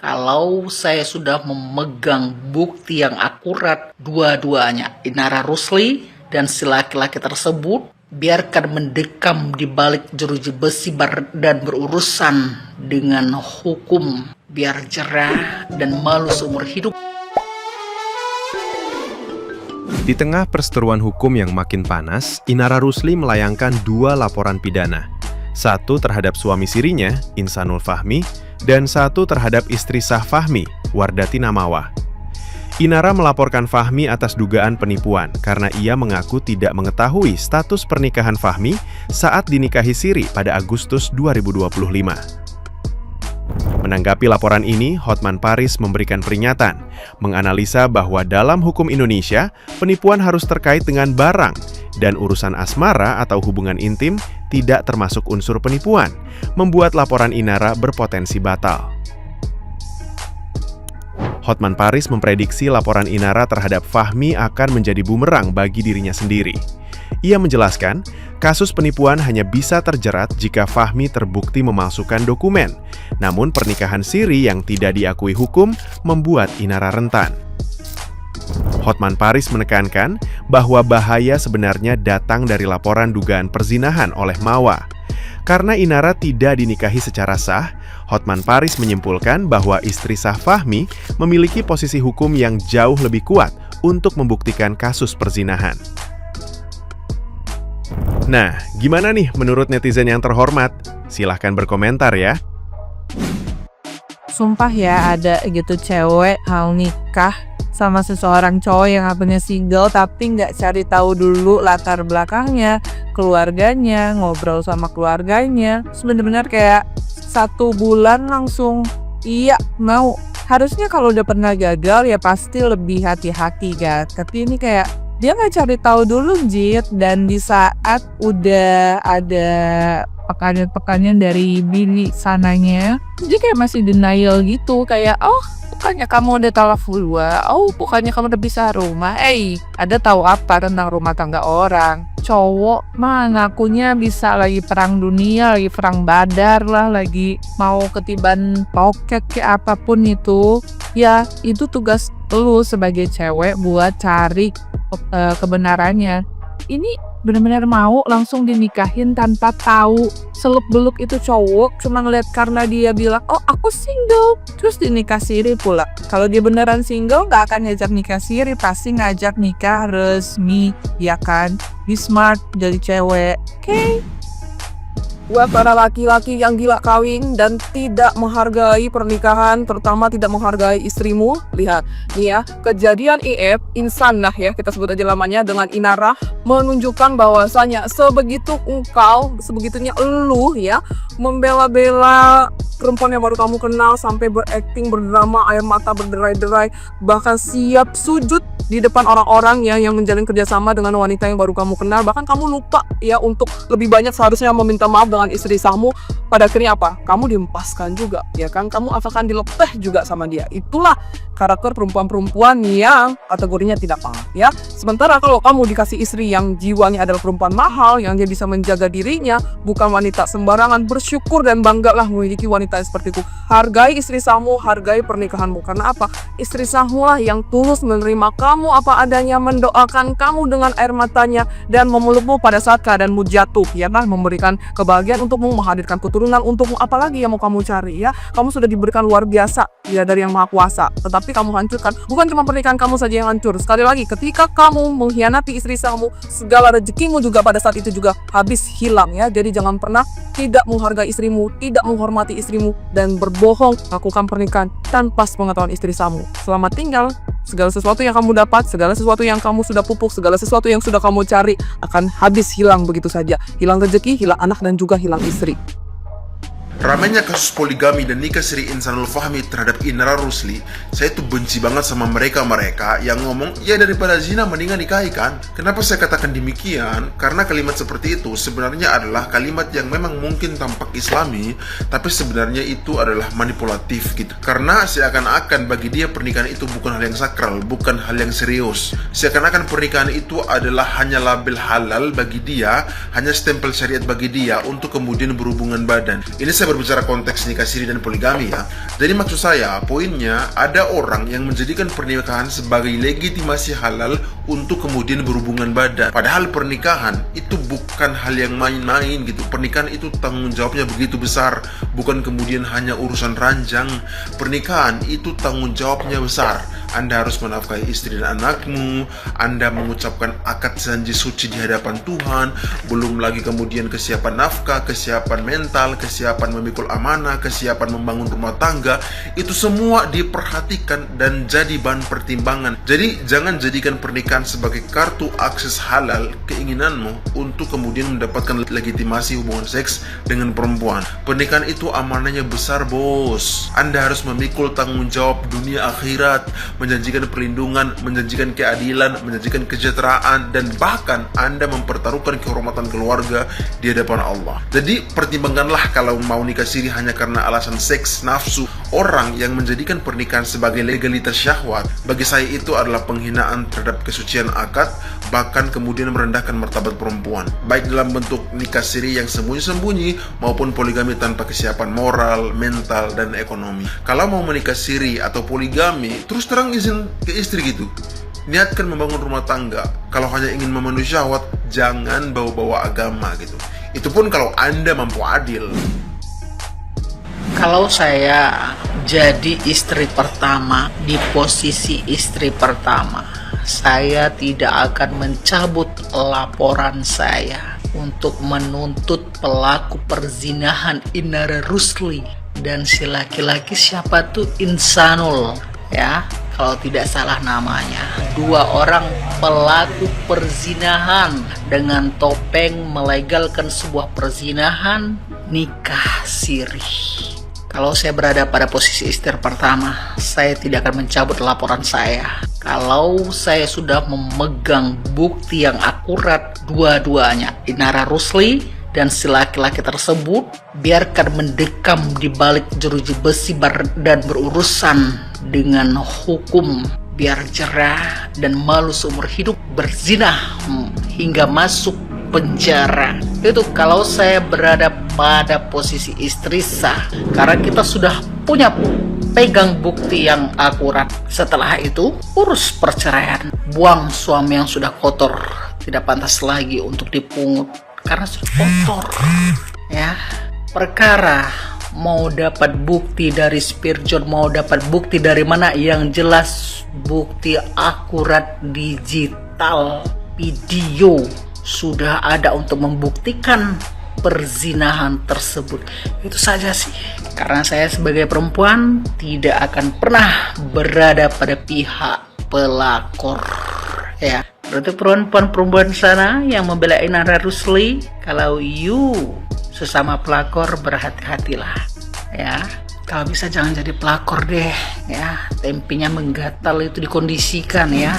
Kalau saya sudah memegang bukti yang akurat dua-duanya, Inara Rusli dan si laki-laki tersebut, biarkan mendekam di balik jeruji besi dan berurusan dengan hukum, biar jerah dan malu seumur hidup. Di tengah perseteruan hukum yang makin panas, Inara Rusli melayangkan 2 laporan pidana. 1 terhadap suami sirinya, Insanul Fahmi, dan 1 terhadap istri sah Fahmi, Wardati Namawa. Inara melaporkan Fahmi atas dugaan penipuan karena ia mengaku tidak mengetahui status pernikahan Fahmi saat dinikahi Siri pada Agustus 2025. Menanggapi laporan ini, Hotman Paris memberikan peringatan, menganalisa bahwa dalam hukum Indonesia, penipuan harus terkait dengan barang, dan urusan asmara atau hubungan intim tidak termasuk unsur penipuan, membuat laporan Inara berpotensi batal. Hotman Paris memprediksi laporan Inara terhadap Fahmi akan menjadi bumerang bagi dirinya sendiri. Ia menjelaskan, kasus penipuan hanya bisa terjerat jika Fahmi terbukti memalsukan dokumen. Namun pernikahan siri yang tidak diakui hukum membuat Inara rentan. Hotman Paris menekankan bahwa bahaya sebenarnya datang dari laporan dugaan perzinahan oleh Mawa. Karena Inara tidak dinikahi secara sah, Hotman Paris menyimpulkan bahwa istri sah Fahmi memiliki posisi hukum yang jauh lebih kuat untuk membuktikan kasus perzinahan. Nah, gimana nih menurut netizen yang terhormat? Silahkan berkomentar ya. Sumpah ya, ada gitu cewek hal nikah sama seseorang cowok yang katanya single tapi nggak cari tahu dulu latar belakangnya, keluarganya, ngobrol sama keluarganya. Bener-bener kayak 1 bulan langsung iya mau. Harusnya kalau udah pernah gagal ya pasti lebih hati-hati kan. Tapi ini kayak dia nggak cari tahu dulu Jit, dan di saat udah ada pekannya dari bini sananya, dia kayak masih denial gitu, kayak bukannya kamu udah talak dua, bukannya kamu udah bisa rumah, ada tahu apa tentang rumah tangga orang. Cowok mah ngakunya bisa lagi perang dunia, lagi perang badar lah, lagi mau ketiban poket kayak apapun itu. Ya itu tugas lu sebagai cewek buat cari kebenarannya. Ini benar-benar mau langsung dinikahin tanpa tahu seluk-beluk itu cowok, cuma ngeliat karena dia bilang aku single terus dinikah siri pula. Kalau dia beneran single nggak akan ngajak nikah siri, pasti ngajak nikah resmi, ya kan? Be smart jadi cewek, oke? Buat para laki-laki yang gila kawin dan tidak menghargai pernikahan, terutama tidak menghargai istrimu, lihat nih ya, kejadian IF Insanah ya, kita sebut aja lamanya, dengan Inara menunjukkan bahwasanya sebegitunya elu ya, membela-bela perempuan yang baru kamu kenal sampai berakting, berdrama, air mata berderai-derai, bahkan siap sujud di depan orang-orang yang menjalin kerjasama dengan wanita yang baru kamu kenal. Bahkan kamu lupa ya untuk lebih banyak seharusnya meminta maaf dengan istri sahmu. Pada akhirnya apa? Kamu diempaskan juga, ya kan? Kamu akan dilepeh juga sama dia. Itulah karakter perempuan-perempuan yang kategorinya tidak mahal, ya. Sementara kalau kamu dikasih istri yang jiwanya adalah perempuan mahal, yang dia bisa menjaga dirinya, bukan wanita sembarangan, bersyukur dan banggalah memiliki wanita yang seperti itu. Hargai istri sahmu, hargai pernikahanmu. Karena apa? Istri sahmu lah yang tulus menerima kamu apa adanya, mendoakan kamu dengan air matanya, dan memelukmu pada saat keadaanmu jatuh, ya kan? Memberikan kebahagiaan untukmu, menghadirkan keturunan untukmu. Apalagi yang mau kamu cari, ya? Kamu sudah diberikan luar biasa, ya, dari Yang Maha Kuasa. Tetapi kamu hancurkan, bukan cuma pernikahan kamu saja yang hancur. Sekali lagi, ketika kamu mengkhianati istri sahmu, segala rezekimu juga pada saat itu juga habis hilang, ya. Jadi jangan pernah tidak menghargai istrimu, tidak menghormati istrimu, dan berbohong lakukan pernikahan tanpa sepengetahuan istri sahmu. Selamat tinggal. Segala sesuatu yang kamu dapat, segala sesuatu yang kamu sudah pupuk, segala sesuatu yang sudah kamu cari akan habis hilang begitu saja. Hilang rezeki, hilang anak, dan juga hilang istri. Ramainya kasus poligami dan nikah siri Insanul Fahmi terhadap Inara Rusli, saya tuh benci banget sama mereka-mereka yang ngomong, ya daripada zina mendingan nikahi kan? Kenapa saya katakan demikian? Karena kalimat seperti itu sebenarnya adalah kalimat yang memang mungkin tampak islami, tapi sebenarnya itu adalah manipulatif gitu. Karena seakan-akan bagi dia pernikahan itu bukan hal yang sakral, bukan hal yang serius. Seakan-akan pernikahan itu adalah hanya label halal bagi dia, hanya stempel syariat bagi dia untuk kemudian berhubungan badan. Ini saya berbicara konteks nikah siri dan poligami ya. Jadi maksud saya, poinnya ada orang yang menjadikan pernikahan sebagai legitimasi halal untuk kemudian berhubungan badan. Padahal pernikahan itu bukan hal yang main-main gitu. Pernikahan itu tanggung jawabnya begitu besar, bukan kemudian hanya urusan ranjang. Pernikahan itu tanggung jawabnya besar. Anda harus menafkahi istri dan anakmu, Anda mengucapkan akad janji suci di hadapan Tuhan, belum lagi kemudian kesiapan nafkah, kesiapan mental, kesiapan memikul amanah, kesiapan membangun rumah tangga, itu semua diperhatikan dan jadi bahan pertimbangan. Jadi jangan jadikan pernikahan sebagai kartu akses halal keinginanmu untuk kemudian mendapatkan legitimasi hubungan seks dengan perempuan. Pernikahan itu amanahnya besar, bos. Anda harus memikul tanggung jawab dunia akhirat, menjanjikan perlindungan, menjanjikan keadilan, menjanjikan kesejahteraan, dan bahkan Anda mempertaruhkan kehormatan keluarga di hadapan Allah. Jadi pertimbangkanlah kalau mau nikah siri hanya karena alasan seks, nafsu. Orang yang menjadikan pernikahan sebagai legalitas syahwat, bagi saya itu adalah penghinaan terhadap kesucian akad, bahkan kemudian merendahkan martabat perempuan, baik dalam bentuk nikah siri yang sembunyi-sembunyi maupun poligami tanpa kesiapan moral, mental, dan ekonomi. Kalau mau menikah siri atau poligami, terus terang izin ke istri gitu, niatkan membangun rumah tangga. Kalau hanya ingin memenuhi syahwat, jangan bawa-bawa agama gitu. Itu pun kalau Anda mampu adil. Kalau saya jadi istri pertama, di posisi istri pertama, saya tidak akan mencabut laporan saya untuk menuntut pelaku perzinahan Inara Rusli dan si laki-laki siapa tuh, Insanul ya, kalau tidak salah namanya. 2 orang pelaku perzinahan dengan topeng melegalkan sebuah perzinahan nikah siri. Kalau saya berada pada posisi istri pertama, saya tidak akan mencabut laporan saya. Kalau saya sudah memegang bukti yang akurat dua-duanya, Inara Rusli dan si laki-laki tersebut, biarkan mendekam di balik jeruji besi dan berurusan dengan hukum, biar jerah dan malu seumur hidup berzinah hingga masuk penjara. Itu kalau saya berada pada posisi istri sah, karena kita sudah punya pegang bukti yang akurat. Setelah itu urus perceraian, buang suami yang sudah kotor, tidak pantas lagi untuk dipungut karena sudah kotor ya. Perkara mau dapat bukti dari spiritual, mau dapat bukti dari mana, yang jelas bukti akurat digital video sudah ada untuk membuktikan perzinahan tersebut. Itu saja sih. Karena saya sebagai perempuan tidak akan pernah berada pada pihak pelakor ya. Berarti perempuan-perempuan sana yang membela Inara Rusli, kalau you sesama pelakor, berhati-hatilah ya. Kalau bisa jangan jadi pelakor deh ya. Tempinya menggatal itu dikondisikan ya.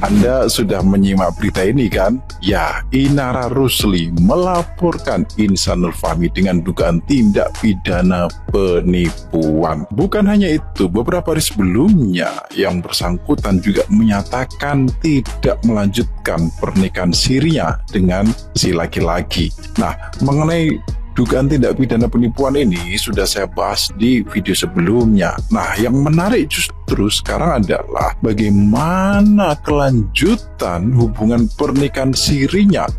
Anda sudah menyimak berita ini kan? Ya, Inara Rusli melaporkan Insanul Fahmi dengan dugaan tindak pidana penipuan. Bukan hanya itu, beberapa hari sebelumnya yang bersangkutan juga menyatakan tidak melanjutkan pernikahan sirinya dengan si laki-laki. Nah, mengenai dugaan tindak pidana penipuan ini sudah saya bahas di video sebelumnya. Nah, yang menarik justru sekarang adalah bagaimana kelanjutan hubungan pernikahan sirinya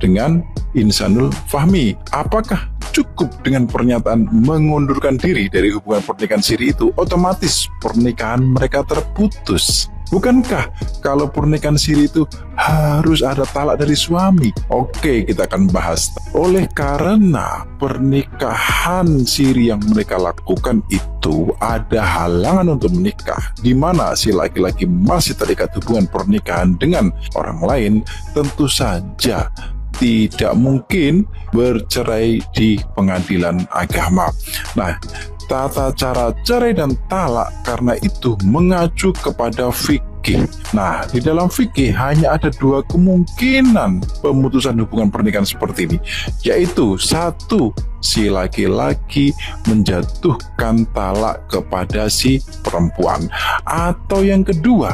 dengan Insanul Fahmi. Apakah cukup dengan pernyataan mengundurkan diri dari hubungan pernikahan siri itu, otomatis pernikahan mereka terputus? Bukankah kalau pernikahan siri itu harus ada talak dari suami? Oke, kita akan bahas. Oleh karena pernikahan siri yang mereka lakukan itu ada halangan untuk menikah, di mana si laki-laki masih terikat hubungan pernikahan dengan orang lain, tentu saja tidak mungkin bercerai di pengadilan agama. Nah, tata cara cerai dan talak karena itu mengacu kepada fikih. Nah, di dalam fikih hanya ada 2 kemungkinan pemutusan hubungan pernikahan seperti ini, yaitu 1, si laki-laki menjatuhkan talak kepada si perempuan, atau yang kedua,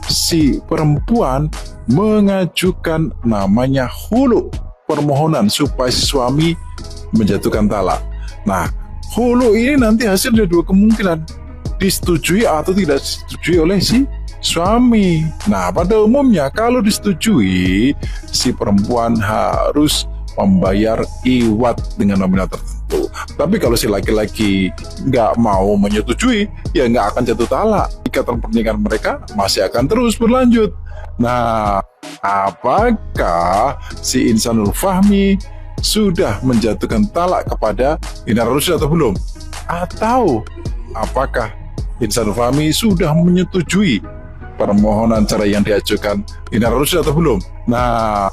si perempuan mengajukan namanya khulu, permohonan supaya si suami menjatuhkan talak. Nah, hulu ini nanti hasilnya dua kemungkinan, disetujui atau tidak disetujui oleh si suami. Nah, pada umumnya kalau disetujui, si perempuan harus membayar iwat dengan nominal tertentu. Tapi kalau si laki-laki nggak mau menyetujui, ya nggak akan jatuh talak. Ikatan pernikahan mereka masih akan terus berlanjut. Nah, apakah si Insanul Fahmi sudah menjatuhkan talak kepada Inara Rusli atau belum? Atau apakah Insanul Fahmi sudah menyetujui permohonan cerai yang diajukan Inara Rusli atau belum? Nah,